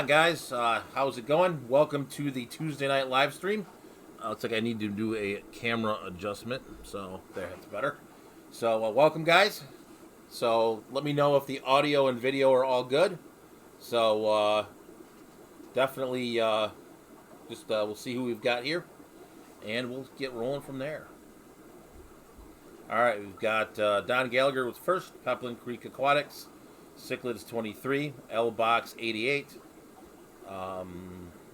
on, guys? How's it going? Welcome to the Tuesday night live stream. Looks like I need to do a camera adjustment, so there, that's better. So, welcome, guys. So, let me know if the audio and video are all good. So, definitely, we'll see who we've got here, and we'll get rolling from there. All right, we've got Don Gallagher was first, Peplin Creek Aquatics, Cichlids 23, L Box 88.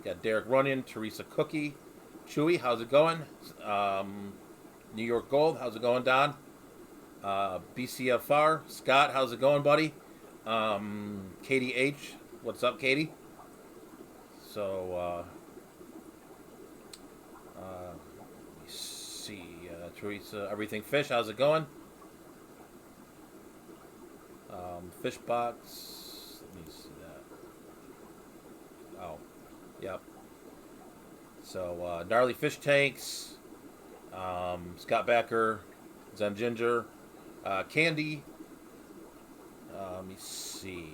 Got Derek Runyon, Teresa Cookie, Chewy, how's it going? New York Gold, how's it going, Don? BCFR, Scott, how's it going, buddy? Katie H, what's up, Katie? So, let me see, Teresa, Everything Fish, how's it going? Fish box. Let me see that. Oh, yep. So, Gnarly Fish Tanks, Scott Becker, Zen Ginger, Candy. Let me see.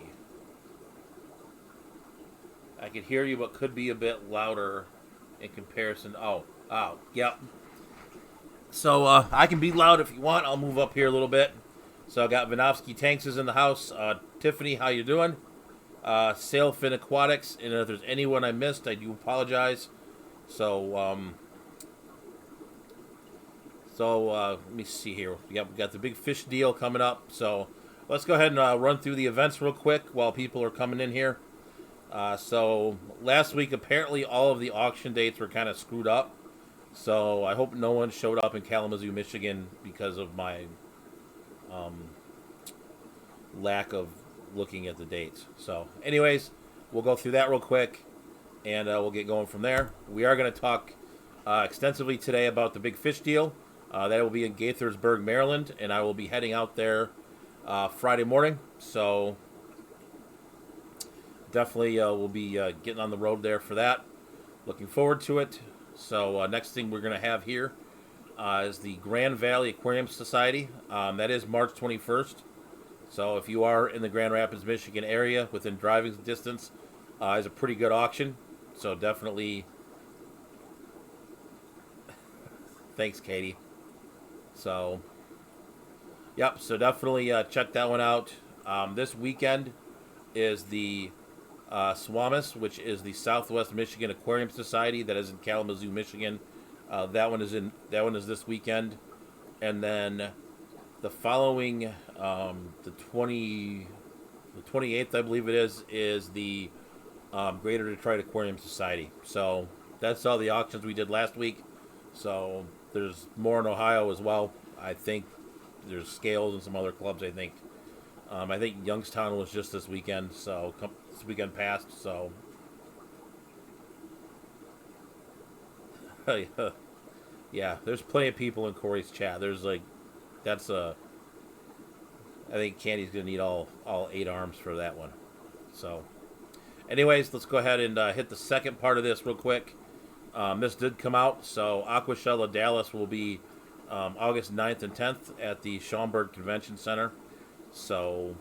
I can hear you, but could be a bit louder in comparison. Oh, yep. So, I can be loud if you want. I'll move up here a little bit. So I got Vinovsky Tanks is in the house. Tiffany, how you doing? Sailfin Aquatics, and if there's anyone I missed, I do apologize. So, let me see here. We got the big fish deal coming up. So let's go ahead and run through the events real quick while people are coming in here. So last week, apparently all of the auction dates were kind of screwed up. So I hope no one showed up in Kalamazoo, Michigan because of my lack of looking at the dates. So anyways, we'll go through that real quick, and we'll get going from there. We are going to talk extensively today about the big fish deal. That will be in Gaithersburg, Maryland, and I will be heading out there Friday morning. So definitely we'll be getting on the road there for that. Looking forward to it. So next thing we're going to have here is the Grand Valley Aquarium Society. That is March 21st. So if you are in the Grand Rapids, Michigan area within driving distance, is a pretty good auction. So definitely, thanks, Katie. So, yep. So definitely check that one out. This weekend is the SWAMIS, which is the Southwest Michigan Aquarium Society. That is in Kalamazoo, Michigan. That one is this weekend, and then the following the 28th, I believe it is the Greater Detroit Aquarium Society. So that's all the auctions we did last week. So there's more in Ohio as well. I think there's Scales and some other clubs. I think Youngstown was just this weekend. So this weekend passed. So. Yeah, there's plenty of people in Corey's chat. There's I think Candy's gonna need all 8 arms for that one. So, anyways, let's go ahead and hit the second part of this real quick. This did come out, so Aquashella Dallas will be August 9th and 10th at the Schaumburg Convention Center. So,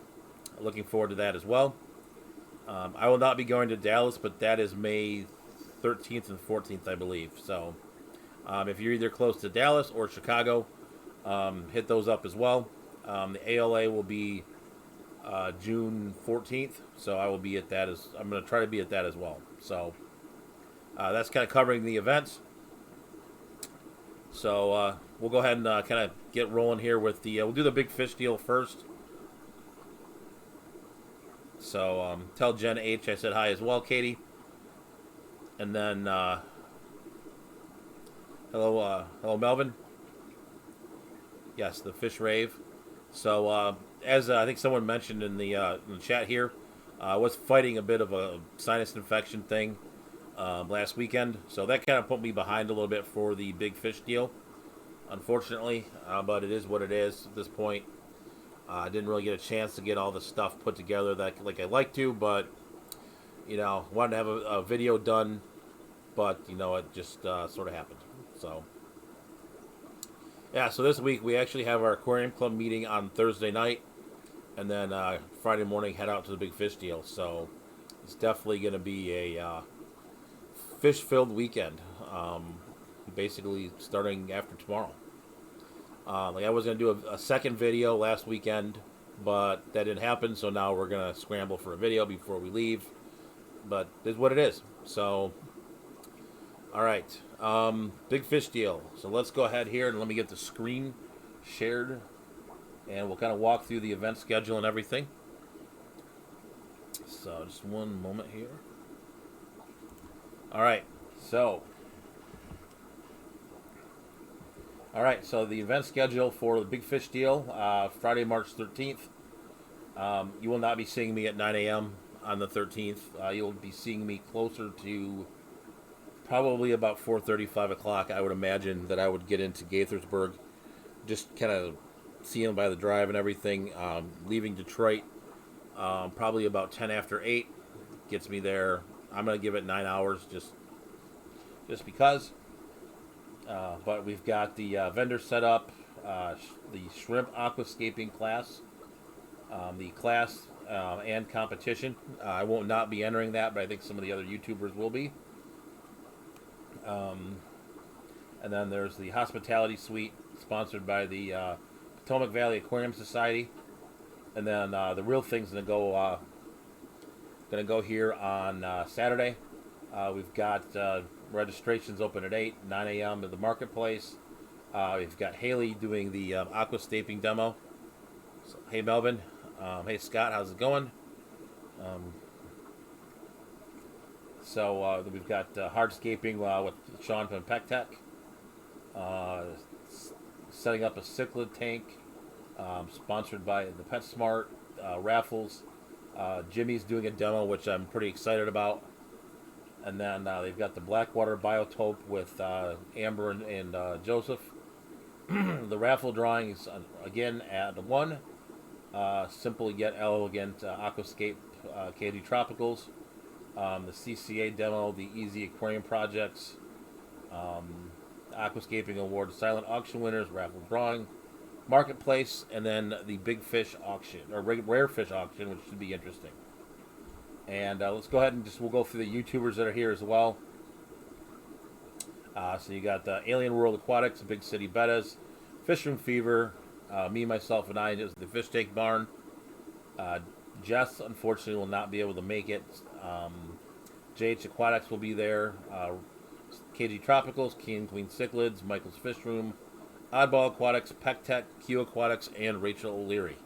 looking forward to that as well. I will not be going to Dallas, but that is May 13th and 14th, I believe. So, if you're either close to Dallas or Chicago, hit those up as well. The ALA will be June 14th, so I will be at that. I'm going to try to be at that as well. So, that's kind of covering the events. So, we'll go ahead and kind of get rolling here with we'll do the big fish deal first. So, tell Jen H I said hi as well, Katie. And then, hello Melvin. Yes, the fish rave. So, as I think someone mentioned in the chat here, I was fighting a bit of a sinus infection thing last weekend. So that kind of put me behind a little bit for the big fish deal, unfortunately. But it is what it is at this point. I didn't really get a chance to get all the stuff put together that like I'd like to, but wanted to have a video done, but it just sort of happened. So yeah, so this week we actually have our aquarium club meeting on Thursday night, and then Friday morning head out to the big fish deal. So It's definitely going to be a fish-filled weekend. Basically, starting after tomorrow. Like I was going to do a second video last weekend, but that didn't happen. So now we're going to scramble for a video before we leave. But it's what it is. So, all right, big fish deal. So let's go ahead here and let me get the screen shared, and we'll kind of walk through the event schedule and everything. So just one moment here. All right, so the event schedule for the Big Fish Deal, Friday, March 13th. You will not be seeing me at 9 a.m. on the 13th. You'll be seeing me closer to probably about 4:30, 5 o'clock. I would imagine that I would get into Gaithersburg, just kind of seeing by the drive and everything. Leaving Detroit probably about 10 after 8 gets me there. I'm going to give it 9 hours just because. But we've got the vendor set up, the shrimp aquascaping class, the class and competition. I won't not be entering that, but I think some of the other YouTubers will be. And then there's the hospitality suite sponsored by the Potomac Valley Aquarium Society. And then the real thing's gonna go here on Saturday. We've got registrations open at 9 a.m. at the marketplace. We've got Haley doing the aquascaping demo. So, hey Melvin, hey Scott, how's it going? So we've got hardscaping with Sean from Pec Tech. Setting up a cichlid tank, sponsored by the PetSmart. Raffles. Jimmy's doing a demo, which I'm pretty excited about. And then they've got the Blackwater Biotope with Amber and Joseph. The raffle drawing is, again, at 1. Simple yet elegant aquascape KD Tropicals. The CCA demo, the Easy Aquarium Projects. Aquascaping Award Silent Auction Winners, raffle drawing. Marketplace, and then the Big Fish Auction, or Rare Fish Auction, which should be interesting. And let's go ahead and we'll go through the YouTubers that are here as well. So you got Alien World Aquatics, Big City Bettas, Fish Room Fever, me, myself, and I, just the Fish Tank Barn. Jess, unfortunately, will not be able to make it. JH Aquatics will be there. KG Tropicals, King Queen Cichlids, Michael's Fish Room, Oddball Aquatics, Pec Tech, Q Aquatics, and Rachel O'Leary.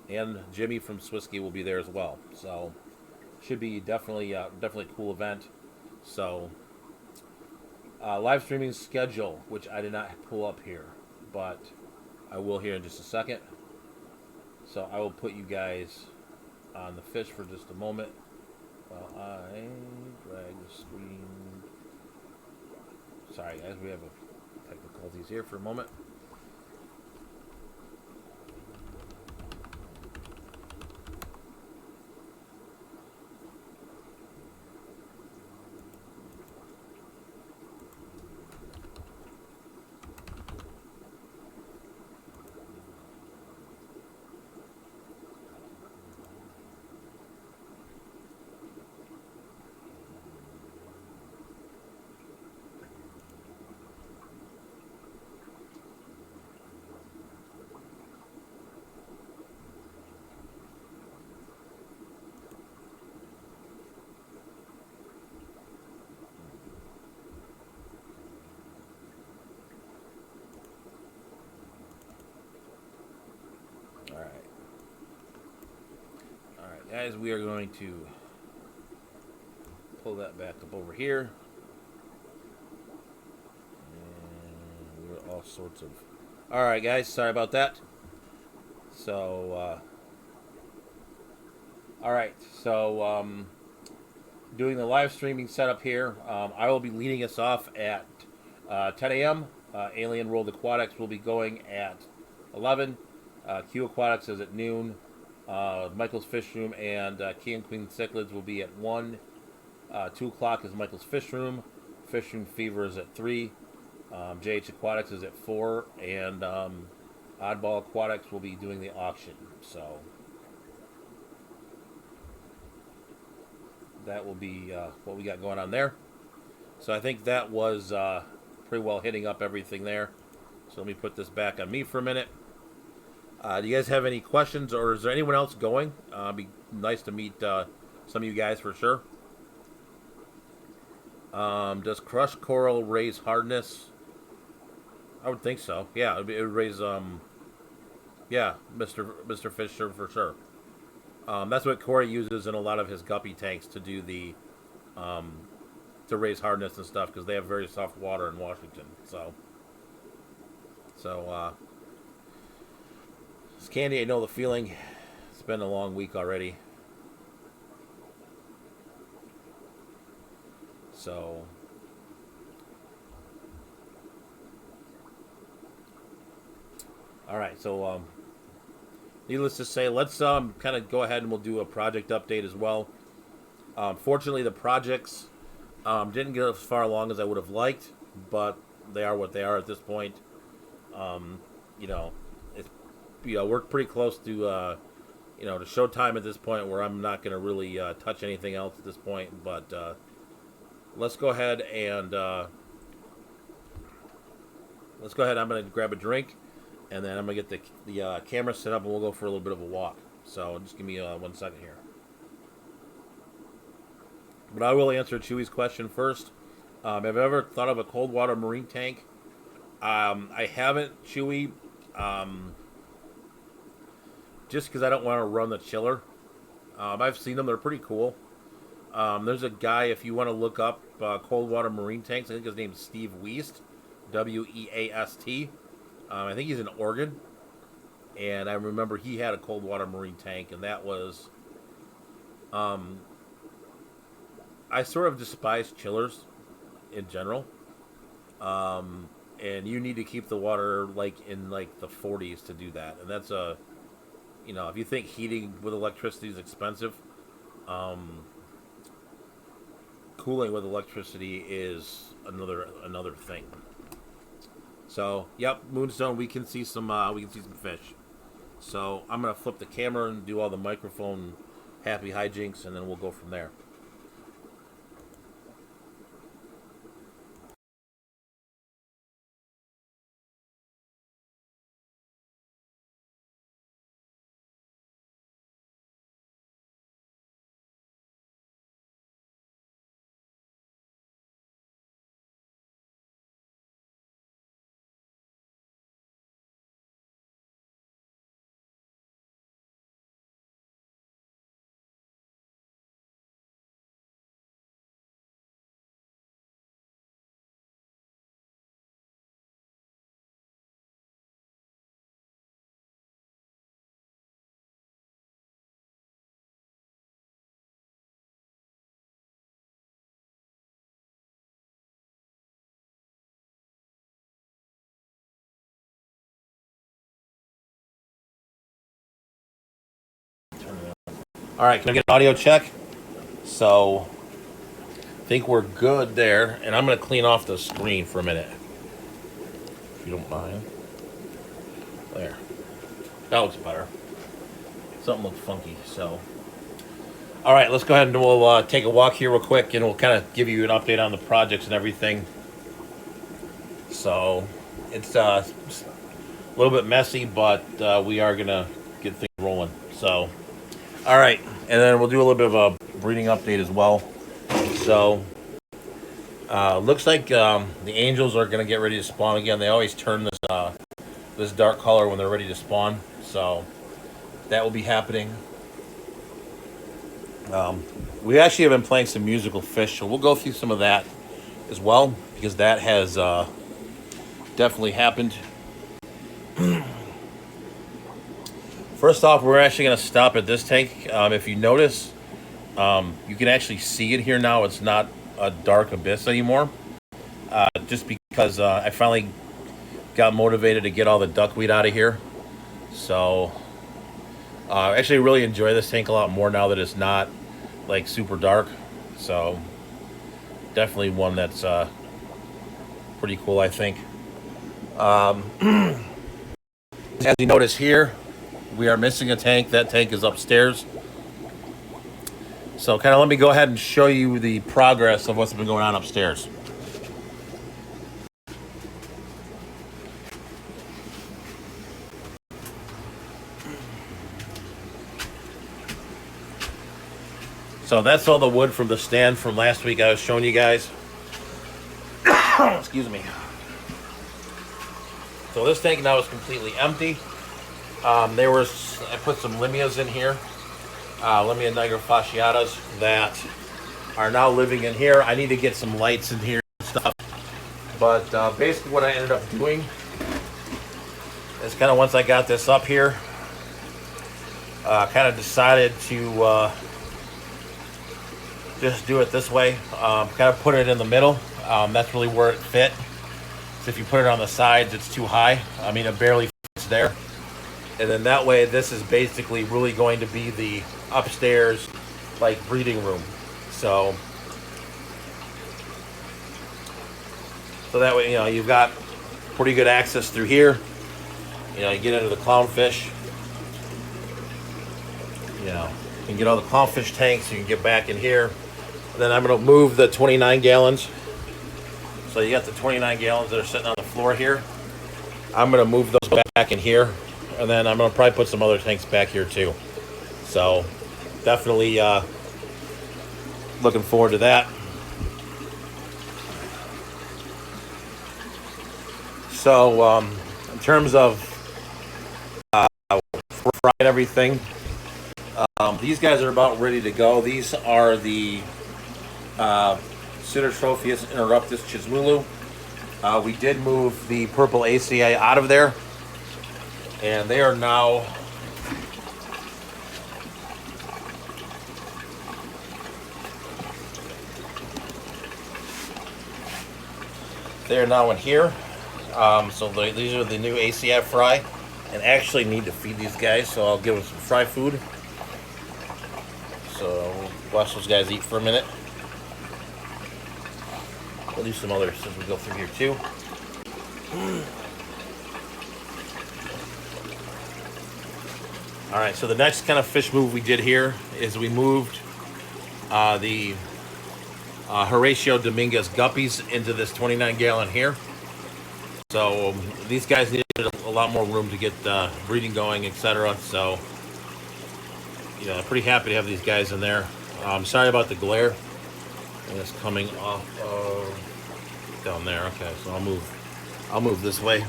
And Jimmy from Swisky will be there as well. So should be definitely a cool event. So live streaming schedule, which I did not pull up here, but I will here in just a second. So I will put you guys on the fish for just a moment while I drag the screen. Sorry guys, we have difficulties here for a moment. Alright guys, we are going to pull that back up over here. And we're all sorts of... Alright guys, sorry about that. So, doing the live streaming setup here. I will be leading us off at 10 a.m. Alien World Aquatics will be going at 11. Q Aquatics is at noon. Michael's Fish Room and King and Queen Cichlids will be at 1. 2 o'clock is Michael's Fish Room. Fish Room Fever is at 3. JH Aquatics is at 4. And Oddball Aquatics will be doing the auction. So that will be what we got going on there. So I think that was pretty well hitting up everything there. So let me put this back on me for a minute. Do you guys have any questions, or is there anyone else going? It'd be nice to meet some of you guys for sure. Does crushed coral raise hardness? I would think so. Yeah, it would raise. Yeah, Mr. Fisher for sure. That's what Corey uses in a lot of his guppy tanks to do the to raise hardness and stuff, because they have very soft water in Washington. So it's Candy. I know the feeling. It's been a long week already. So all right. So needless to say, let's kind of go ahead and we'll do a project update as well. Fortunately, the projects didn't get as far along as I would have liked, but they are what they are at this point. You know, it's we're pretty close to to showtime at this point, where I'm not going to really touch anything else at this point. But let's go ahead and I'm going to grab a drink, and then I'm going to get the camera set up, and we'll go for a little bit of a walk. So just give me 1 second here. But I will answer Chewy's question first. Have I ever thought of a cold water marine tank? I haven't, Chewy. Just because I don't want to run the chiller. I've seen them. They're pretty cool. There's a guy, if you want to look up cold water marine tanks, I think his name's Steve Weast. Weast. I think he's in Oregon. And I remember he had a cold water marine tank, and that was... I sort of despise chillers in general. And you need to keep the water in the 40s to do that. And that's if you think heating with electricity is expensive, cooling with electricity is another thing. So, yep, Moonstone, we can see some fish. So I'm gonna flip the camera and do all the microphone happy hijinks, and then we'll go from there. All right, can I get an audio check? So, I think we're good there, and I'm going to clean off the screen for a minute, if you don't mind. There. That looks better. Something looked funky, so. All right, let's go ahead and we'll take a walk here real quick, and we'll kind of give you an update on the projects and everything. So, it's a little bit messy, but we are going to get things rolling. So, all right, and then we'll do a little bit of a breeding update as well. So, looks like the angels are going to get ready to spawn again. They always turn this dark color when they're ready to spawn. So, that will be happening. We actually have been playing some musical fish, so we'll go through some of that as well, because that has definitely happened. First off, we're actually going to stop at this tank. If you notice, you can actually see it here now. It's not a dark abyss anymore. Just because I finally got motivated to get all the duckweed out of here. So, I actually really enjoy this tank a lot more now that it's not super dark. So, definitely one that's pretty cool, I think. As you notice here, we are missing a tank. That tank is upstairs. So kind of let me go ahead and show you the progress of what's been going on upstairs. So that's all the wood from the stand from last week I was showing you guys. Excuse me. So this tank now is completely empty. I put some Limias in here, Limia nigrofasciatas, that are now living in here. I need to get some lights in here and stuff. But basically what I ended up doing is kind of once I got this up here, kind of decided to just do it this way. Kind of put it in the middle. That's really where it fit. So if you put it on the sides, it's too high. I mean, it barely fits there. And then that way, this is basically really going to be the upstairs, like, breeding room. So that way, you know, you've got pretty good access through here. You know, you get into the clownfish. You know, you can get all the clownfish tanks. You can get back in here. And then I'm going to move the 29 gallons. So you got the 29 gallons that are sitting on the floor here. I'm going to move those back in here. And then I'm going to probably put some other tanks back here too. So definitely looking forward to that. So in terms of frying everything, these guys are about ready to go. These are the Sidertrophius interruptus chismulu. We did move the purple ACA out of there, and they are now in here. So these are the new ACI fry, and actually need to feed these guys, so I'll give them some fry food. So we'll watch those guys eat for a minute. We'll do some others as we go through here too. All right, so the next kind of fish move we did here is we moved the Horatio Dominguez guppies into this 29-gallon here. So these guys needed a lot more room to get breeding going, etc. So, you know, pretty happy to have these guys in there. Sorry about the glare. And it's coming off down there. Okay, so I'll move this way.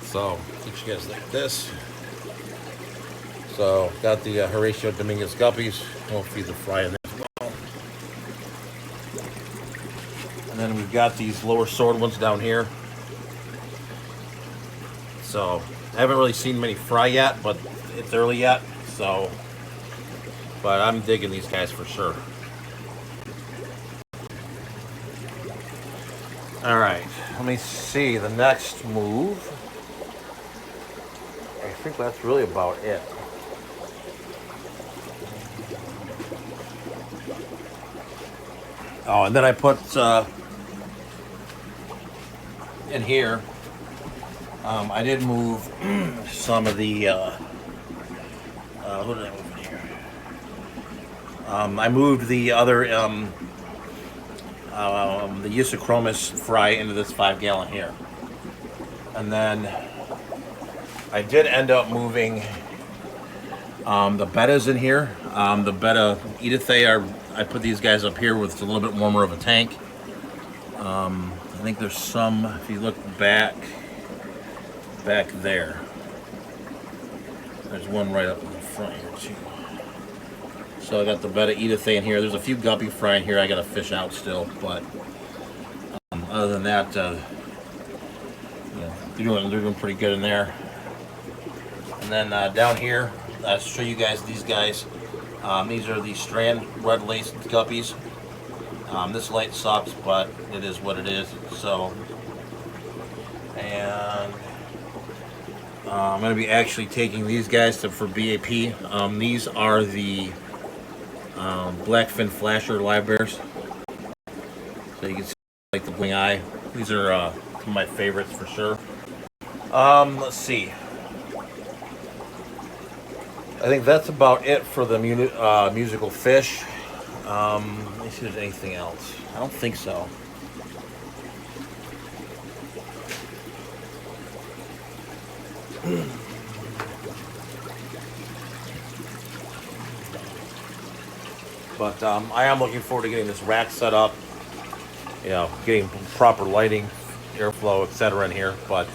So teach you guys like this. So got the Horatio Dominguez guppies. We'll feed the fry in there as well. And then we've got these lower sword ones down here. So I haven't really seen many fry yet, but it's early yet. So, but I'm digging these guys for sure. All right, let me see the next move. I think that's really about it. Oh, and then I put in here. I did move some of the. What did I move in here? I moved the other the Eusochromis fry into this 5-gallon here, and then I did end up moving the bettas in here. The betta Edithae I put these guys up here with a little bit warmer of a tank. I think there's some, if you look back there, there's one right up in the front here too. So I got the betta Edithae in here. There's a few guppy fry in here I gotta fish out still, but other than that, they're doing pretty good in there. And then down here, I'll show you guys these guys. These are the strand red laced guppies. This light sucks, but it is what it is. So, and I'm going to be actually taking these guys for BAP. These are the blackfin flasher live bears. So you can see like the bling eye. These are some of my favorites for sure. Let's see. I think that's about it for the musical fish. Let me see if there's anything else. I don't think so. But I am looking forward to getting this rack set up. Getting proper lighting, airflow, etc. in here. But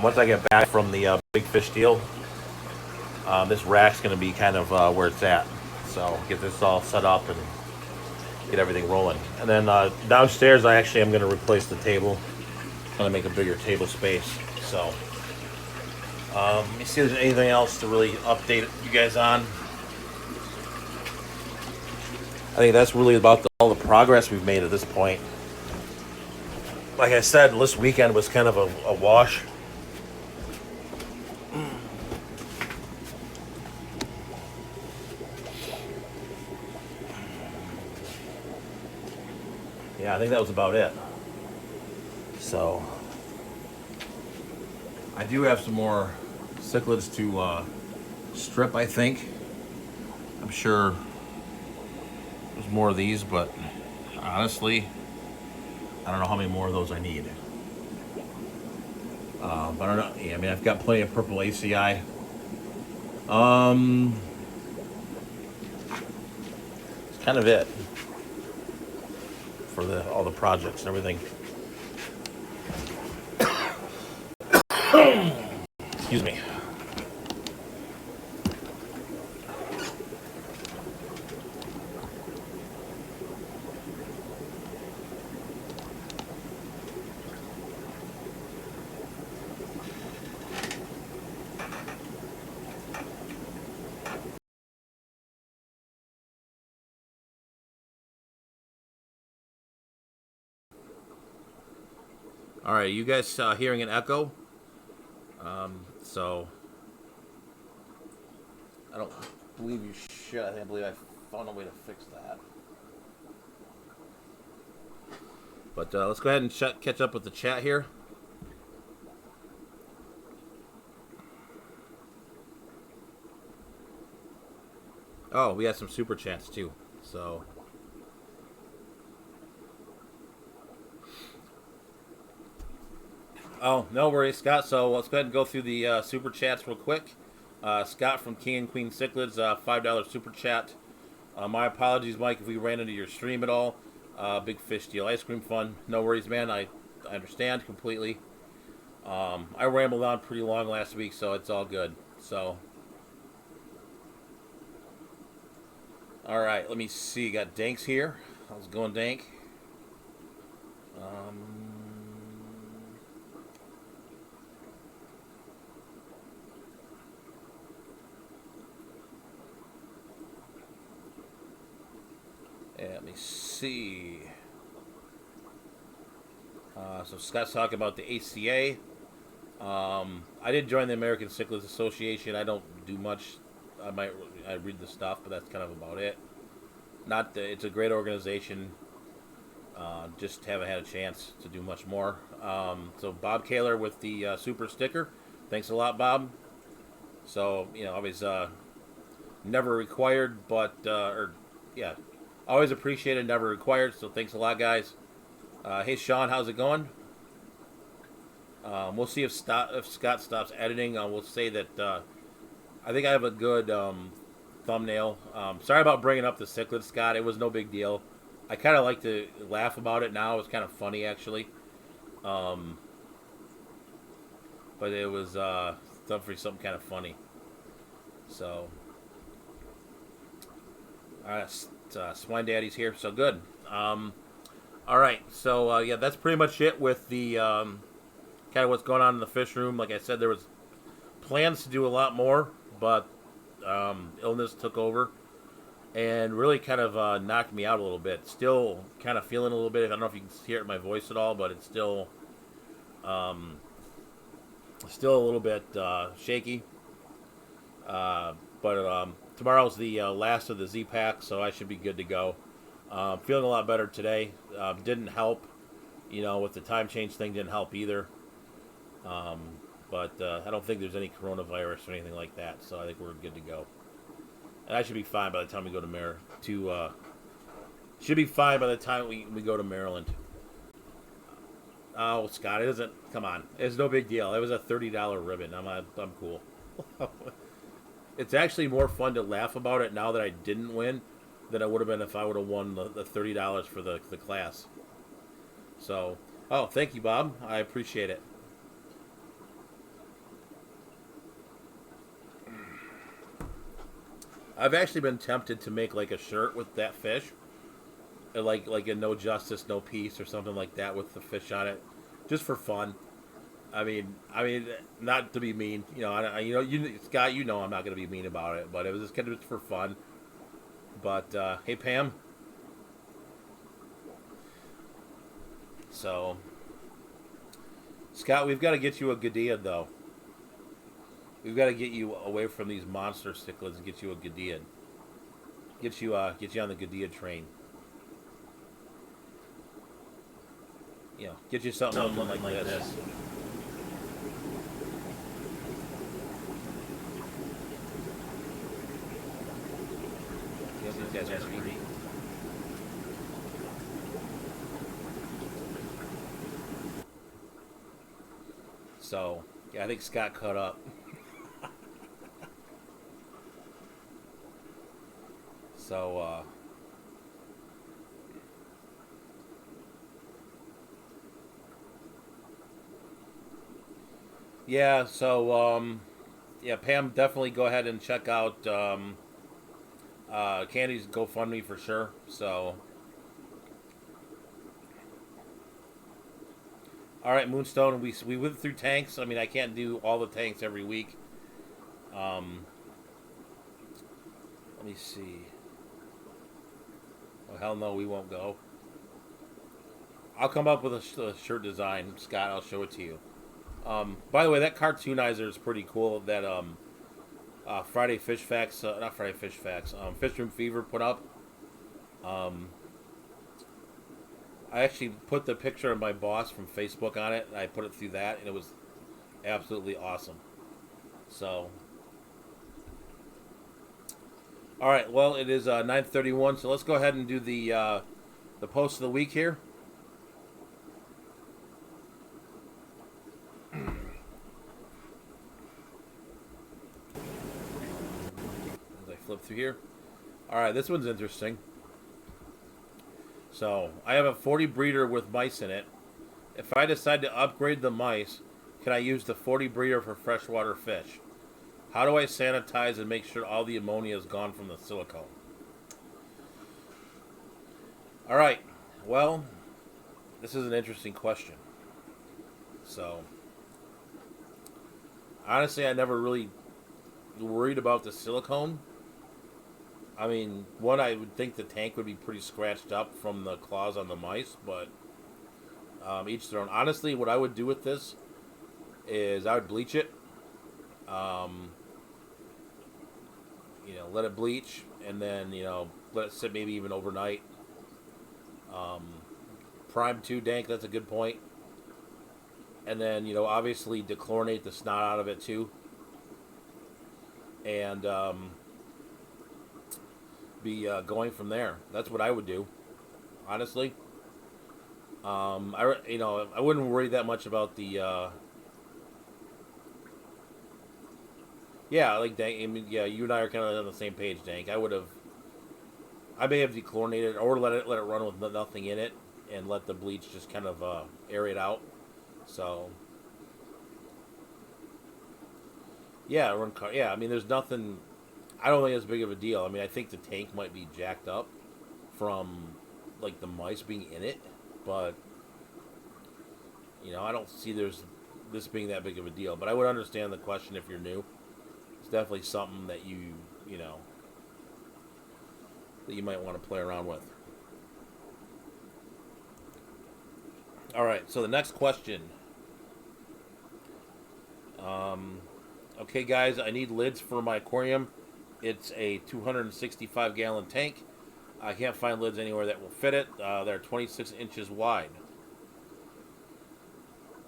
once I get back from the big fish deal, this rack's going to be kind of where it's at. So get this all set up and get everything rolling. And then downstairs, I actually am going to replace the table. I'm going to make a bigger table space. So let me see if there's anything else to really update you guys on. I think that's really about all the progress we've made at this point. Like I said, this weekend was kind of a wash. Yeah, I think that was about it. So I do have some more cichlids to strip, I think. I'm sure there's more of these, but honestly, I don't know how many more of those I need. But I don't know. Yeah, I mean, I've got plenty of purple ACI. It's kind of it for all the projects and everything. Excuse me. All right, you guys hearing an echo? So I don't believe you should. I believe I found a way to fix that. But let's go ahead and catch up with the chat here. Oh, we had some super chats too. So oh, no worries, Scott. So let's go ahead and go through the super chats real quick. Scott from King and Queen Cichlids, $5 super chat. My apologies, Mike, if we ran into your stream at all. Big Fish Deal Ice Cream Fun. No worries, man. I understand completely. I rambled on pretty long last week, so it's all good. So, all right, let me see. Got Danks here. How's it going, Dank? Let me see. So Scott's talking about the ACA. I did join the American Cichlids Association. I don't do much. I read the stuff, but that's kind of about it. It's a great organization. Just haven't had a chance to do much more. So Bob Kaler with the super sticker. Thanks a lot, Bob. So always never required, but yeah, always appreciated, never required. So thanks a lot, guys. Hey Sean, how's it going? We'll see if Scott stops editing. We'll say that I think I have a good thumbnail. Sorry about bringing up the cichlid, Scott. It was no big deal. I kind of like to laugh about it now. It's kind of funny, actually. But it was something kind of funny. So, Swine Daddy's here. So good. All right. So, yeah, that's pretty much it with the kind of what's going on in the fish room. Like I said, there was plans to do a lot more, but illness took over and really kind of knocked me out a little bit. Still kind of feeling a little bit. I don't know if you can hear it in my voice at all, but it's still a little bit shaky. But tomorrow's the last of the Z-Pack, so I should be good to go. Feeling a lot better today. Didn't help, with the time change thing didn't help either. But I don't think there's any coronavirus or anything like that, so I think we're good to go. And I should be fine by the time we go to should be fine by the time we go to Maryland. Oh, Scott, it doesn't. Come on, it's no big deal. It was a $30 ribbon. I'm cool. It's actually more fun to laugh about it now that I didn't win than it would have been if I would have won the $30 for the class. So, oh, thank you, Bob. I appreciate it. I've actually been tempted to make like a shirt with that fish, like a no justice, no peace or something like that with the fish on it, just for fun. I mean, not to be mean, Scott, I'm not gonna be mean about it, but it was just kind of for fun. But hey, Pam. So, Scott, we've got to get you a Gadiad though. We've got to get you away from these monster cichlids and get you a Gadiad. Get you on the Gadiad train. Get you something like this. These guys are sweet. So, yeah, I think Scott caught up. So, yeah, so, yeah, Pam, definitely go ahead and check out Candy's GoFundMe for sure. So, all right, Moonstone, we went through tanks. I mean, I can't do all the tanks every week. Let me see. Oh, hell no, we won't go. I'll come up with a shirt design, Scott. I'll show it to you. By the way, that cartoonizer is pretty cool. That Friday Fish Facts, not Friday Fish Facts, Fishroom Fever put up. I actually put the picture of my boss from Facebook on it, and I put it through that, and it was absolutely awesome. So, all right. Well, it is 9:31, so let's go ahead and do the post of the week here. Flip through here. All right, this one's interesting. So, I have a 40 breeder with mice in it. If I decide to upgrade the mice, can I use the 40 breeder for freshwater fish? How do I sanitize and make sure all the ammonia is gone from the silicone? All right, well, this is an interesting question. So, honestly, I never really worried about the silicone. I mean, one, I would think the tank would be pretty scratched up from the claws on the mice, but each their own. Honestly, what I would do with this is I would bleach it. Let it bleach, and then, let it sit maybe even overnight. Prime 2 dank, that's a good point. And then, obviously dechlorinate the snot out of it too. And, be going from there. That's what I would do, honestly. I wouldn't worry that much about the. Yeah, like Dank. I mean, yeah, you and I are kind of on the same page, Dank. I may have dechlorinated or let it run with nothing in it and let the bleach just kind of air it out. So. Yeah, I mean, there's nothing. I don't think it's big of a deal. I mean, I think the tank might be jacked up from, like, the mice being in it, but, I don't see this being that big of a deal. But I would understand the question if you're new. It's definitely something that that you might want to play around with. All right, so the next question. Okay, guys, I need lids for my aquarium. It's a 265-gallon tank. I can't find lids anywhere that will fit it. They're 26 inches wide.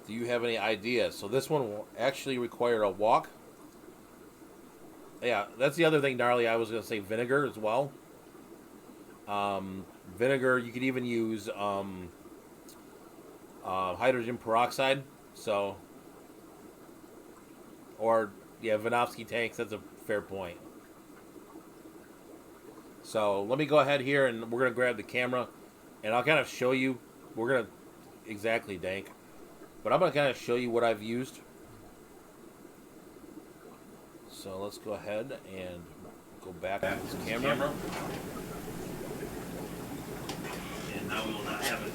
Do you have any ideas? So this one will actually require a walk. Yeah, that's the other thing, gnarly. I was going to say vinegar as well. Vinegar, you could even use hydrogen peroxide. So, or yeah, Vanovsky tanks. That's a fair point. So let me go ahead here, and we're gonna grab the camera, and I'll kind of show you. We're gonna exactly dank, but I'm gonna kind of show you what I've used. So let's go ahead and go back to this camera. And now we will not have it.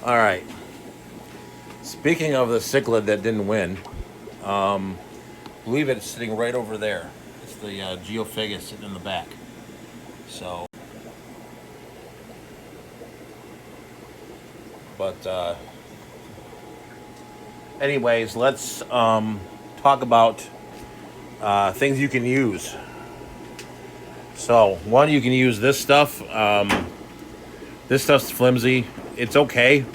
All right. Speaking of the cichlid that didn't win, I believe it's sitting right over there. It's the geophagus sitting in the back. So, but anyways, let's talk about things you can use. So, one, you can use this stuff. This stuff's flimsy. It's okay.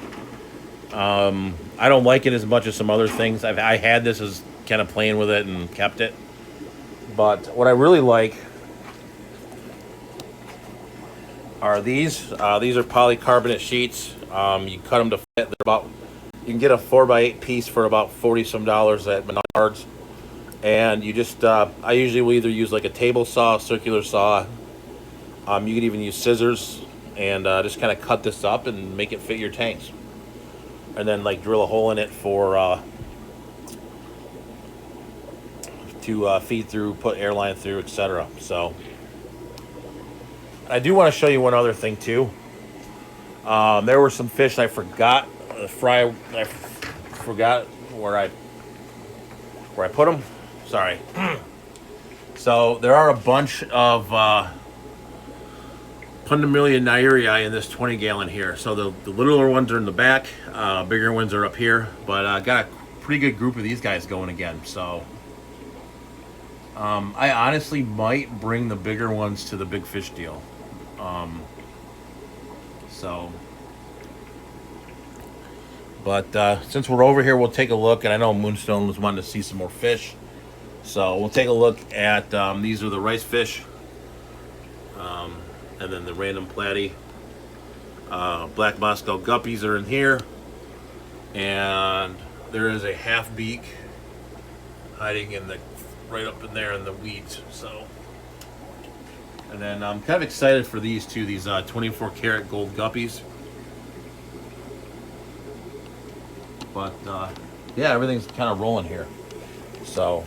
I don't like it as much as some other things. I had this as kind of playing with it and kept it. But what I really like are these. These are polycarbonate sheets. You cut them to fit. They're about. You can get a 4x8 piece for about $40 some at Menards. And you just, I usually will either use like a table saw, circular saw. You could even use scissors and just kind of cut this up and make it fit your tanks. And then like drill a hole in it for to feed through, put airline through, etc. So I do want to show you one other thing too. There were some fish I forgot fry. I forgot where I put them. Sorry. So there are a bunch of Pundamilia nairi in this 20-gallon here. So the littler ones are in the back, bigger ones are up here. But I got a pretty good group of these guys going again. So I honestly might bring the bigger ones to the big fish deal. But since we're over here, we'll take a look. And I know Moonstone was wanting to see some more fish. So we'll take a look at, these are the rice fish. And then the random platy. Black Moscow guppies are in here. And there is a half beak hiding in the, right up in there in the weeds. So, and then I'm kind of excited for these two, these 24 karat gold guppies. But yeah, everything's kind of rolling here. So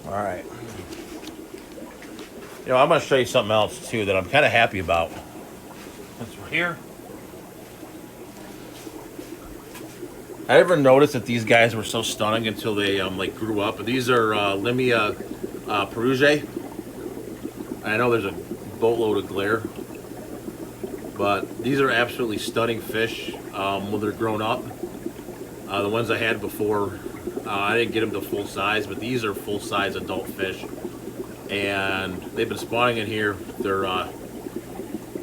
all right. You know, I'm going to show you something else too that I'm kind of happy about. Since we're here, I never noticed that these guys were so stunning until they like grew up. But these are Limia Perugia. I know there's a boatload of glare, but these are absolutely stunning fish when they're grown up. The ones I had before, I didn't get them to full size, but these are full size adult fish, and they've been spawning in here. They're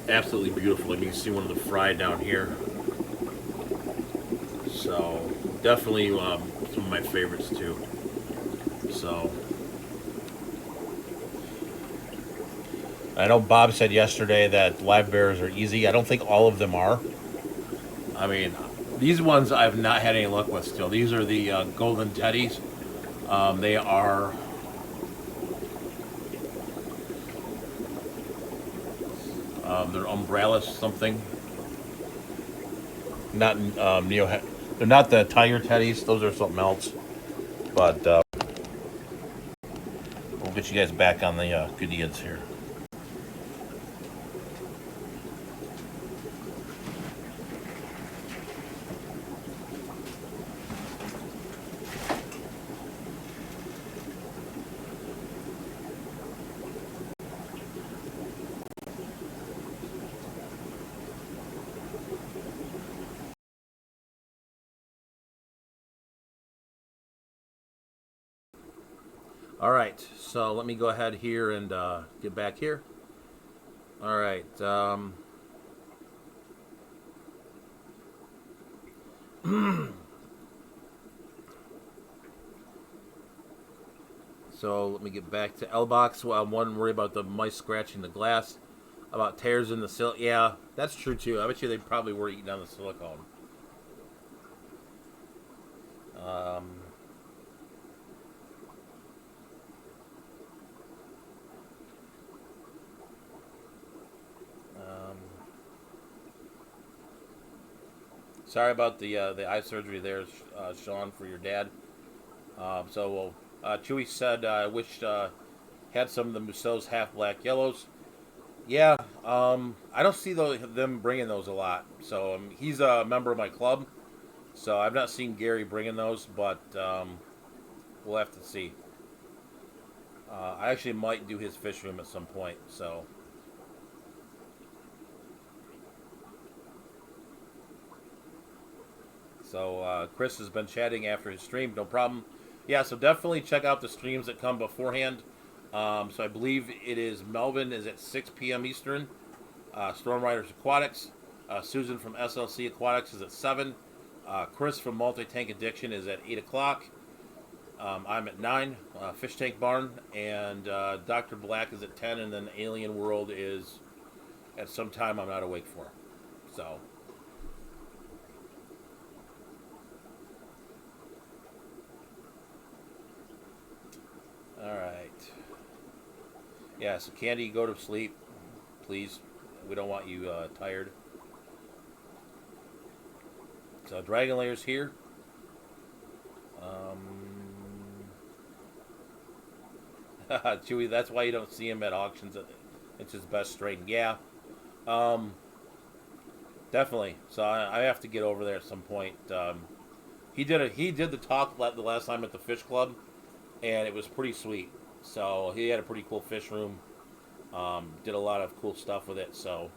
absolutely beautiful. You can see one of the fry down here. So definitely some of my favorites too. So I know Bob said yesterday that live bears are easy. I don't think all of them are. I mean, these ones I've not had any luck with still. These are the golden teddies. They are they're umbrellas something. Not they're not the tiger teddies. Those are something else. But we'll get you guys back on the good eats here. All right, so let me go ahead here and get back here. All right. So let me get back to L box. Well, I'm one worried about the mice scratching the glass, about tears in the silicone. Yeah, that's true too. I bet you they probably were eating on the silicone. Um, um, Sorry about the eye surgery there, Sean, for your dad. Chewy said, I wish had some of the Mousseau's half black yellows. Yeah, I don't see them bringing those a lot. So he's a member of my club, so I've not seen Gary bringing those, but we'll have to see. I actually might do his fish room at some point. So Chris has been chatting after his stream, no problem. Yeah, so definitely check out the streams that come beforehand. So I believe it is Melvin is at 6 p.m. Eastern. Storm Riders Aquatics. Susan from SLC Aquatics is at 7. Chris from Multi Tank Addiction is at 8 o'clock. I'm at 9. Fish Tank Barn. And Dr. Black is at 10. And then Alien World is at some time I'm not awake for. So, all right. Yeah, so Candy, go to sleep, please. We don't want you tired. So Dragon Layer's here. Chewy, that's why you don't see him at auctions. It's his best strain. Yeah, um, definitely. So I have to get over there at some point. He did the talk the last time at the Fish Club, and it was pretty sweet. So he had a pretty cool fish room. Did a lot of cool stuff with it. So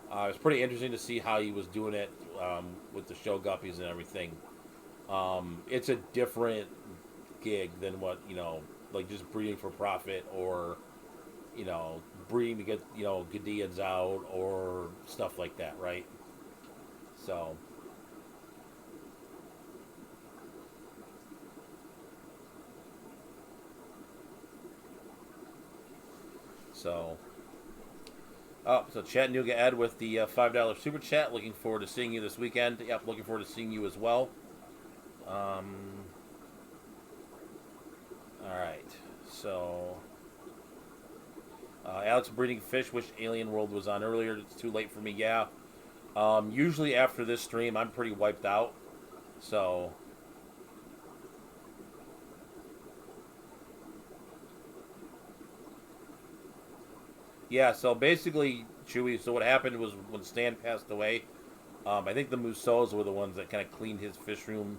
it was pretty interesting to see how he was doing it with the show guppies and everything. It's a different gig than what like just breeding for profit or breeding to get Gadians out or stuff like that, right? So so so Chattanooga Ed with the $5 super chat. Looking forward to seeing you this weekend. Yep, looking forward to seeing you as well. Um, all right, so Alex breeding fish. Wish Alien World was on earlier. It's too late for me. Yeah. Usually after this stream, I'm pretty wiped out. So yeah. So basically, Chewy. So what happened was when Stan passed away, I think the Mousseaus were the ones that kind of cleaned his fish room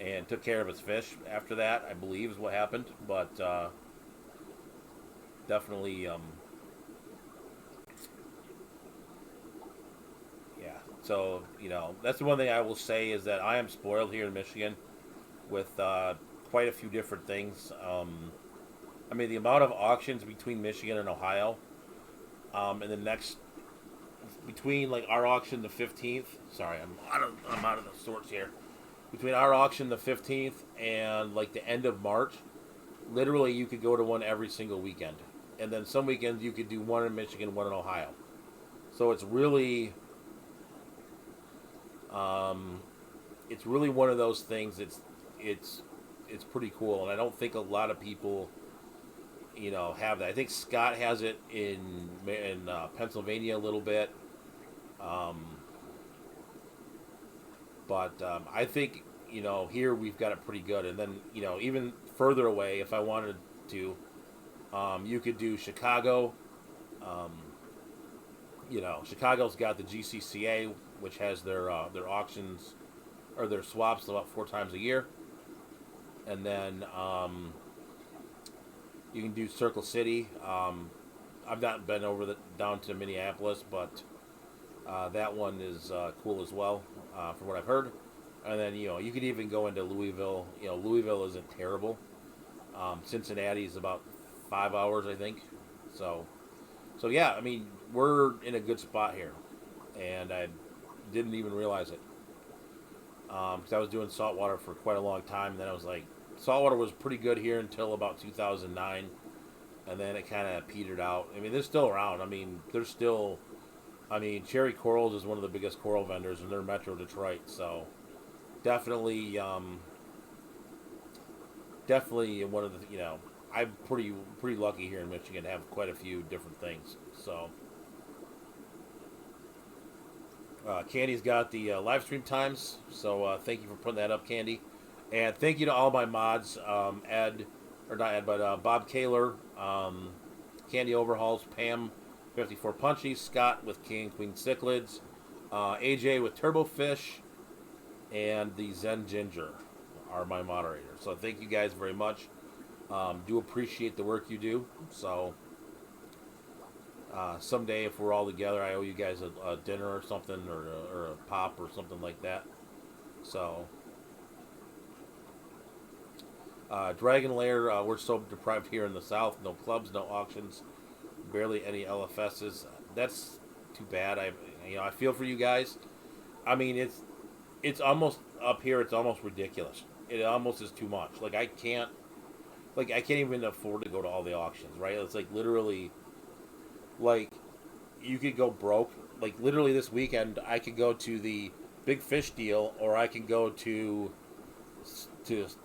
and took care of his fish. After that, I believe is what happened. But definitely, yeah. So that's the one thing I will say is that I am spoiled here in Michigan with quite a few different things. I mean, the amount of auctions between Michigan and Ohio, and the next between like our auction the 15th. Sorry, I'm out of the sorts here. Between our auction the 15th and like the end of March, literally you could go to one every single weekend, and then some weekends you could do one in Michigan, one in Ohio. So it's really one of those things. It's it's pretty cool, and I don't think a lot of people have that. I think Scott has it in Pennsylvania a little bit, um, but I think here we've got it pretty good. And then even further away, if I wanted to, you could do Chicago. Um, Chicago's got the GCCA, which has their auctions or their swaps about 4 times a year, and then you can do Circle City. I've not been down to Minneapolis, but that one is cool as well, from what I've heard. And then you could even go into Louisville. Louisville isn't terrible. Cincinnati is about 5 hours, I think. So, so yeah, I mean, we're in a good spot here, and I didn't even realize it because I was doing saltwater for quite a long time. And then I was like, saltwater was pretty good here until about 2009, and then it kind of petered out. I mean, they're still around. I mean, there's still. I mean, Cherry Corals is one of the biggest coral vendors, and they're Metro Detroit. So definitely, definitely one of the I'm pretty lucky here in Michigan to have quite a few different things. So Candy's got the live stream times, so thank you for putting that up, Candy, and thank you to all my mods, Ed, or not Ed, but Bob Kaler, Candy Overhauls, Pam, 54 Punchy, Scott with King and Queen Cichlids, AJ with Turbo Fish, and the Zen Ginger are my moderators. So thank you guys very much. Do appreciate the work you do. So someday, if we're all together, I owe you guys a dinner or something, or a pop or something like that. So, Dragon Lair, we're so deprived here in the South. No clubs, no auctions, barely any LFSs. That's too bad. I feel for you guys. I mean, it's almost up here. It's almost ridiculous. It almost is too much. I can't even afford to go to all the auctions. Right? It's like literally. Like, you could go broke. Like, literally this weekend, I could go to the Big Fish deal, or I can go to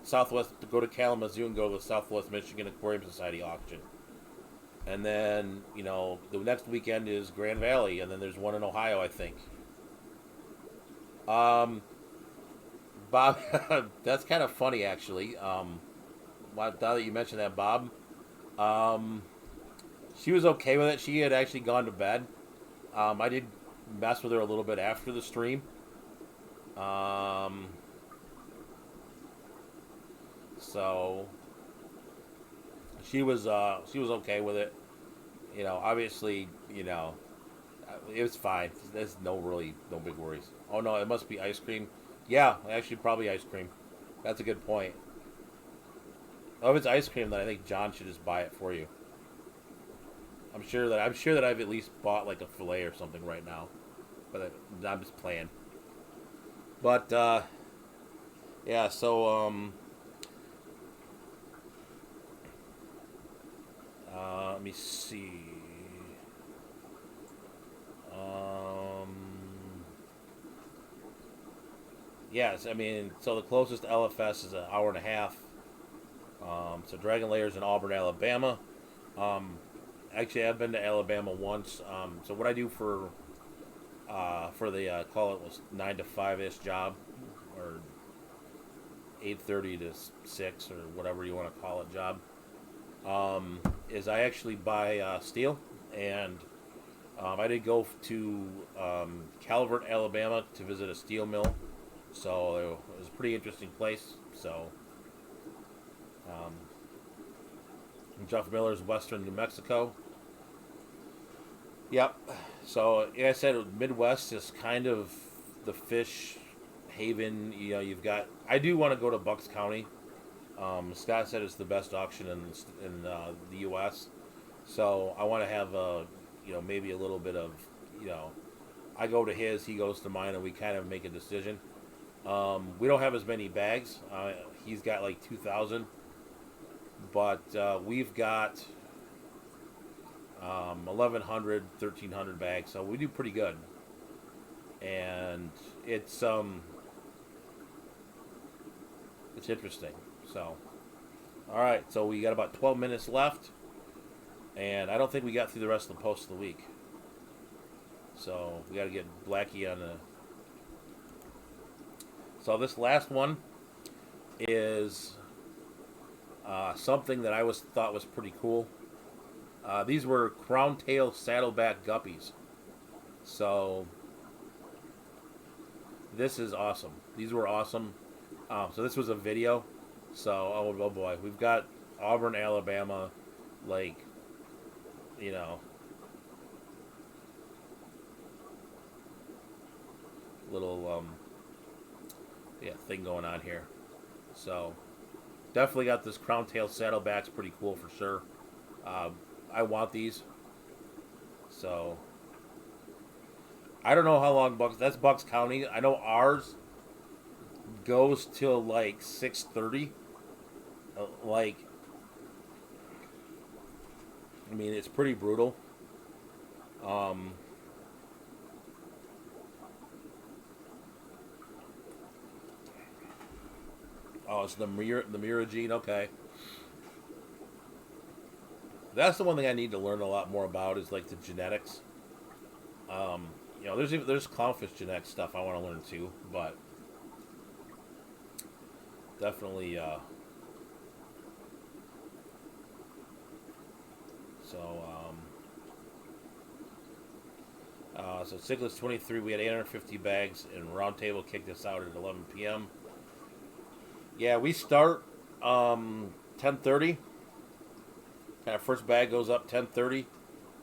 Southwest, to go to Kalamazoo and go to the Southwest Michigan Aquarium Society auction. And then, the next weekend is Grand Valley, and then there's one in Ohio, I think. Bob, that's kind of funny, actually. Now that you mentioned that, Bob. She was okay with it. She had actually gone to bed. I did mess with her a little bit after the stream. So she was okay with it. Obviously, it was fine. There's no big worries. Oh no, it must be ice cream. Yeah, actually probably ice cream. That's a good point. Oh, if it's ice cream, then I think John should just buy it for you. I'm sure that I've at least bought like a fillet or something right now, but I'm just playing. But yeah, so let me see. Yes, I mean, so the closest LFS is an hour and a half. So Dragon Lair's in Auburn, Alabama. Actually, I've been to Alabama once. So what I do for the call it was 9 to 5-ish job, or 8:30 to 6 or whatever you want to call it job, is I actually buy steel, and I did go to Calvert, Alabama to visit a steel mill. So it was a pretty interesting place. So Jeff Miller's Western New Mexico. Yep. So, like I said, Midwest is kind of the fish haven. You've got. I do want to go to Bucks County. Scott said it's the best auction in the U.S. So I want to have maybe a little bit of I go to his, he goes to mine, and we kind of make a decision. We don't have as many bags. He's got like 2,000. But we've got 1,100, 1,300 bags, so we do pretty good. And it's interesting. So, all right, so we got about 12 minutes left, and I don't think we got through the rest of the post of the week. So we got to get Blackie on the. So this last one is. Something that I thought was pretty cool. These were crown tail saddleback guppies. So this is awesome. These were awesome. So this was a video. So oh boy, we've got Auburn, Alabama, like little thing going on here. So Definitely got this crown tail saddleback's pretty cool for sure. Uh, I want these. So I don't know how long Bucks. That's Bucks County. I know ours goes till like 6:30. Like, I mean, it's pretty brutal. Um, oh, it's the Mira gene. Okay, that's the one thing I need to learn a lot more about is like the genetics. Um, there's clownfish genetic stuff I want to learn too, but definitely. So so Cichlids 23, we had 850 bags, and Roundtable kicked us out at 11 p.m. Yeah, we start 10:30. Kind of first bag goes up 10:30,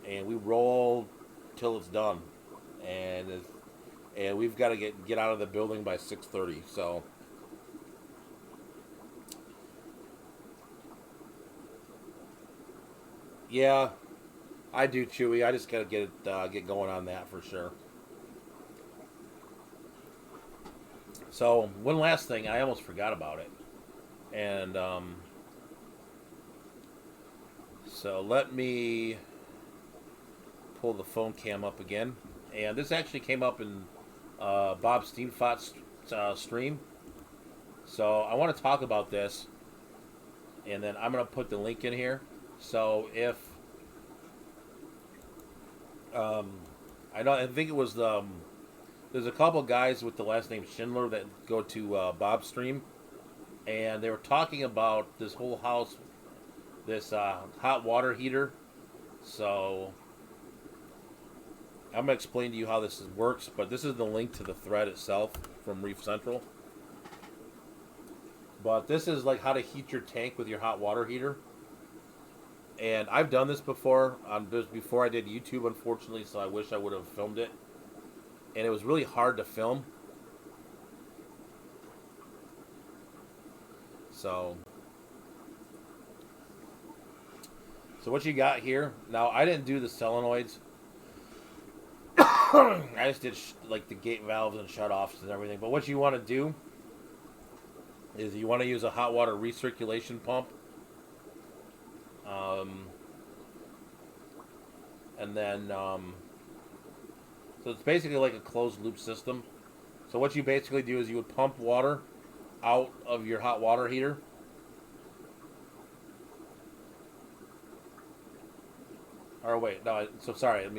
and we roll till it's done, and we've got to get out of the building by 6:30. So yeah, I do, Chewy. I just got to get going on that for sure. So one last thing, I almost forgot about it, and so let me pull the phone cam up again, and this actually came up in Bob Steamfot's stream. So I want to talk about this, and then I'm going to put the link in here. So if I think it was there's a couple guys with the last name Schindler that go to Bob's stream, and they were talking about this whole house, this hot water heater. So I'm gonna explain to you how this works, but this is the link to the thread itself from Reef Central. But this is like how to heat your tank with your hot water heater. And I've done this before. Before I did YouTube, unfortunately, so I wish I would have filmed it. And it was really hard to film. So what you got here? Now I didn't do the solenoids. I just did like the gate valves and shutoffs and everything. But what you want to do is you want to use a hot water recirculation pump. And then, so it's basically like a closed loop system. So what you basically do is you would pump water out of your hot water heater. Or wait, no. So sorry.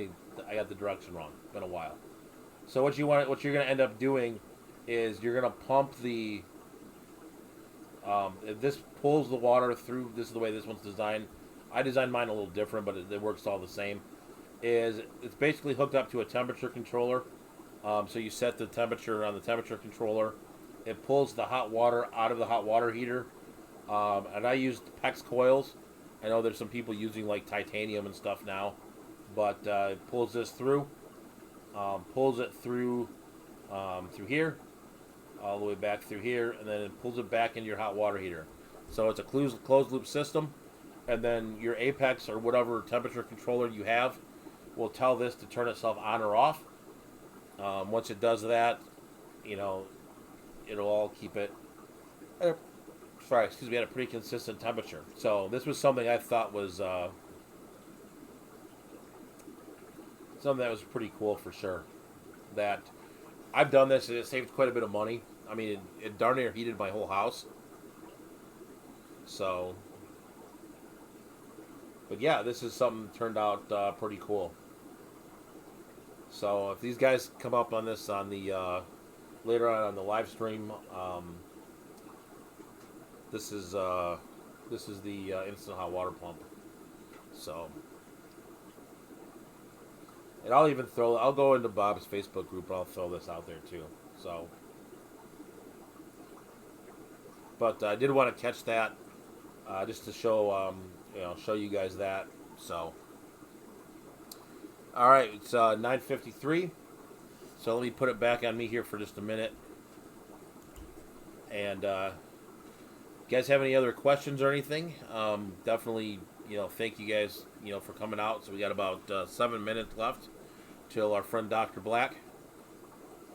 I got the direction wrong. It's been a while. So what you're going to end up doing is you're going to pump the. This pulls the water through. This is the way this one's designed. I designed mine a little different, but it works all the same. It's basically hooked up to a temperature controller. So you set the temperature on the temperature controller. It pulls the hot water out of the hot water heater. And I used PEX coils. I know there's some people using like titanium and stuff now, but it pulls this through. Pulls it through here, all the way back through here, and then it pulls it back into your hot water heater. So it's a closed loop system, and then your Apex or whatever temperature controller you have will tell this to turn itself on or off. Once it does that, it'll all keep it at a pretty consistent temperature. So this was something I thought was something that was pretty cool for sure. That I've done this and it saved quite a bit of money. I mean, it darn near heated my whole house. So, but yeah, this is something that turned out pretty cool. So if these guys come up on this on the later on the live stream, this is the instant hot water pump. So, and I'll go into Bob's Facebook group and I'll throw this out there too. So, but I did want to catch that just to show show you guys that. So, all right, it's 9:53. So let me put it back on me here for just a minute, and You guys have any other questions or anything? Definitely, thank you guys, for coming out. So we got about 7 minutes left till our friend Dr. Black.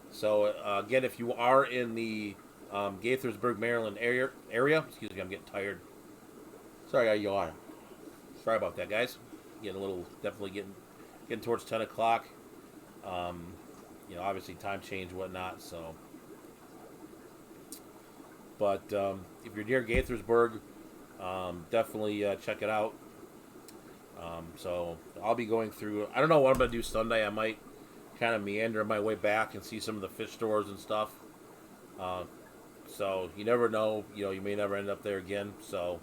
So again, if you are in the Gaithersburg, Maryland area, excuse me, I'm getting tired. Sorry, I yawn. Sorry about that, guys. Definitely getting towards 10 o'clock. Obviously time change and whatnot. So, but if you're near Gaithersburg, definitely check it out. So I'll be going through. I don't know what I'm gonna do Sunday. I might kind of meander my way back and see some of the fish stores and stuff. Uh, so you never know. You may never end up there again. So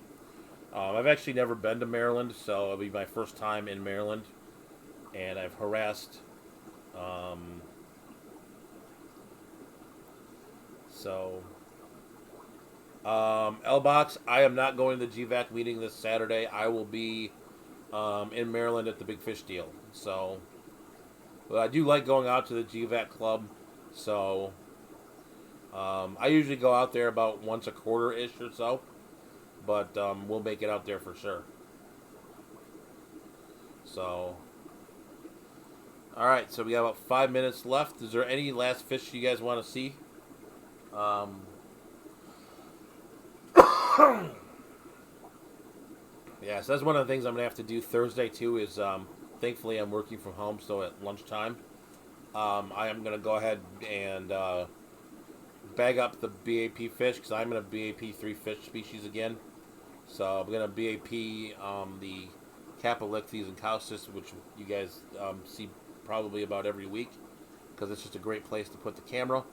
I've actually never been to Maryland, so it'll be my first time in Maryland, and I've harassed. Um, so L-Box, I am not going to the GVAC meeting this Saturday. I will be in Maryland at the Big Fish Deal. So, but I do like going out to the GVAC club. So, I usually go out there about once a quarter-ish or so. But we'll make it out there for sure. So, all right. So we got about 5 minutes left. Is there any last fish you guys want to see? Yeah, so that's one of the things I'm gonna have to do Thursday too. Is thankfully I'm working from home, so at lunchtime, I am gonna go ahead and bag up the BAP fish because I'm gonna BAP 3 fish species again. So I'm gonna BAP the Capelixes and Caustis, which you guys see probably about every week because it's just a great place to put the camera.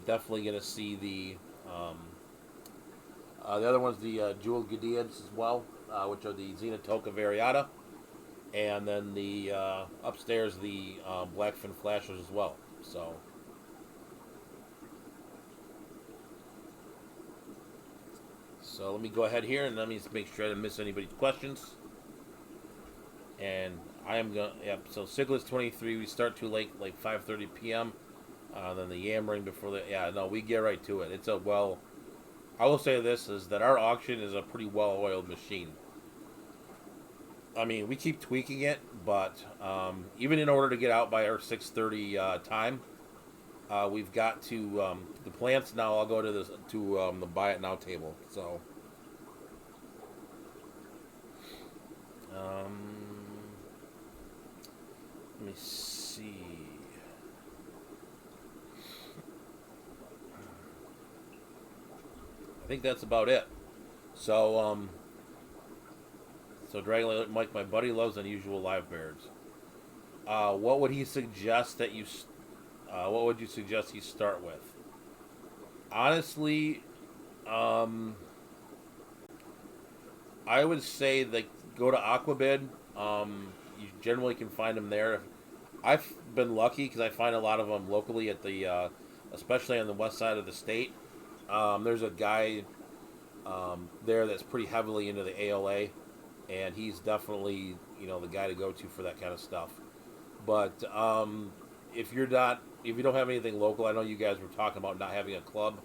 Definitely gonna see the other one's the jeweled Gadians as well, which are the Xenotoca variata, and then the upstairs the blackfin flashers as well. So let me go ahead here and let me make sure I didn't miss anybody's questions. And I am going. Yep. So Cichlids 23. We start too late, like 5:30 p.m. Then the yammering before the. Yeah, no, we get right to it. It's a well. I will say this is that our auction is a pretty well-oiled machine. I mean, we keep tweaking it, but even in order to get out by our 6:30 time, we've got to the plants now. I'll go to the buy it now table. So, let me see. I think that's about it. So, Dragon Mike, my buddy, loves unusual live birds. What would he suggest that you? What would you suggest he start with? Honestly, I would say that go to Aquabid. You generally can find them there. I've been lucky because I find a lot of them locally at the, especially on the west side of the state. There's a guy there that's pretty heavily into the ALA, and he's definitely the guy to go to for that kind of stuff. But if you don't have anything local, I know you guys were talking about not having a club.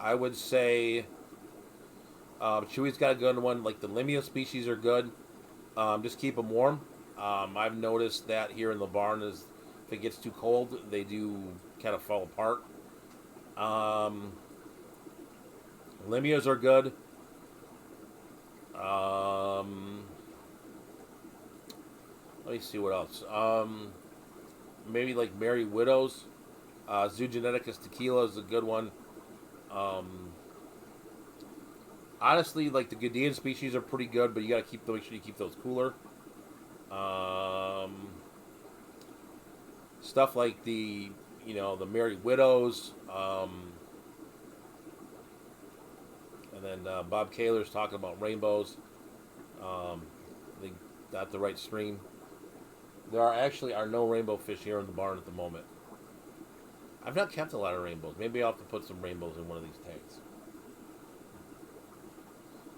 I would say Chewy's got a good one. Like the Limia species are good. Just keep them warm. I've noticed that here in the barn is if it gets too cold, they do kind of fall apart. Limias are good. Let me see what else. Maybe like Merry Widows. Zoogeneticus tequila is a good one. Honestly, like the Gadian species are pretty good, but you got to make sure you keep those cooler. Stuff like the Merry Widows, and then Bob Kaler's talking about rainbows. I think that's the right stream. There are no rainbow fish here in the barn at the moment. I've not kept a lot of rainbows. Maybe I'll have to put some rainbows in one of these tanks.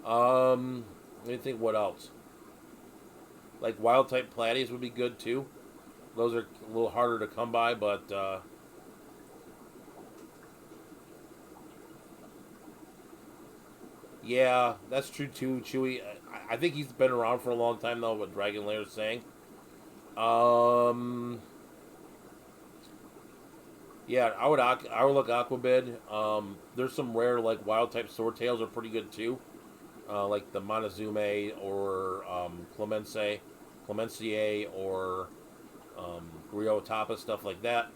Let me think what else. Like wild type platies would be good too. Those are a little harder to come by, but Yeah, that's true too, Chewy. I think he's been around for a long time though. What Dragon Lair is saying. Um, yeah, I would look Aquabid. There's some rare like wild type swordtails are pretty good too. Like the Monozume or Clemencier or Griotapa, stuff like that.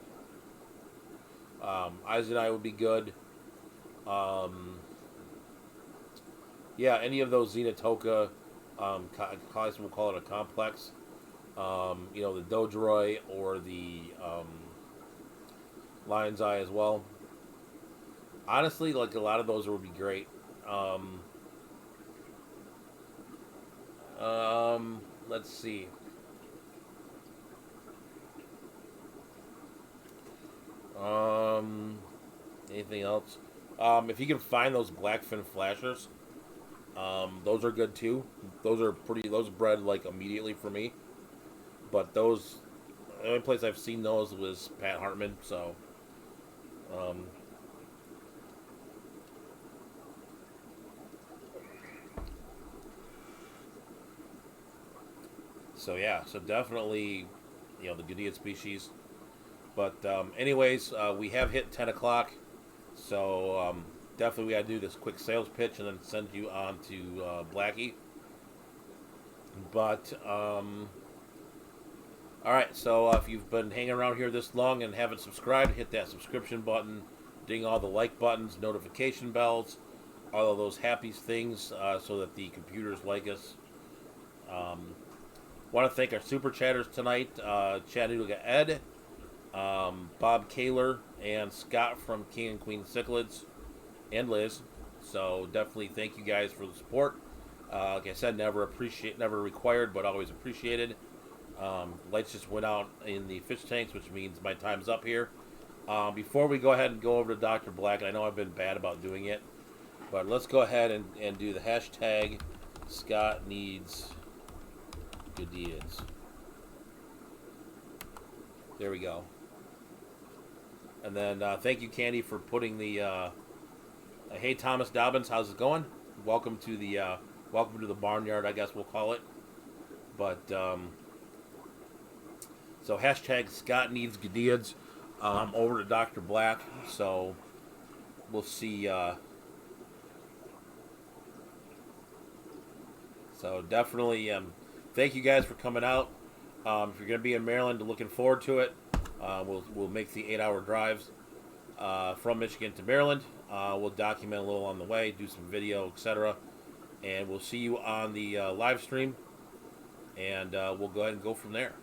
Izanai would be good. Um, yeah, any of those Xenotoka, we'll call it a complex. The Dodroi or the Lion's Eye as well. Honestly, like a lot of those would be great. Um, let's see. Um, Anything else? If you can find those blackfin flashers, those are good too. Those are pretty. Those bred like immediately for me. But those, the only place I've seen those was Pat Hartman. Um, so yeah, so definitely, the Gudea species. But anyways, we have hit 10 o'clock, so definitely we got to do this quick sales pitch and then send you on to Blackie. But all right, so if you've been hanging around here this long and haven't subscribed, hit that subscription button, ding all the like buttons, notification bells, all of those happy things, so that the computers like us. Um, Want to thank our super chatters tonight, Chattanooga Ed, Bob Kaler, and Scott from King and Queen Cichlids, and Liz. So definitely thank you guys for the support. Like I said, never required, but always appreciated. Lights just went out in the fish tanks, which means my time's up here. Before we go ahead and go over to Dr. Black, I know I've been bad about doing it, but let's go ahead and do the hashtag Scott needs good deeds. There we go. And then thank you, Candy, for putting the. Hey, Thomas Dobbins, how's it going? Welcome to the barnyard, I guess we'll call it. But so hashtag Scott needs Gadiads over to Dr. Black. So we'll see. So definitely thank you guys for coming out. If you're going to be in Maryland, looking forward to it. We'll make the 8-hour drives from Michigan to Maryland. We'll document a little on the way, do some video, etc. And we'll see you on the live stream. And we'll go ahead and go from there.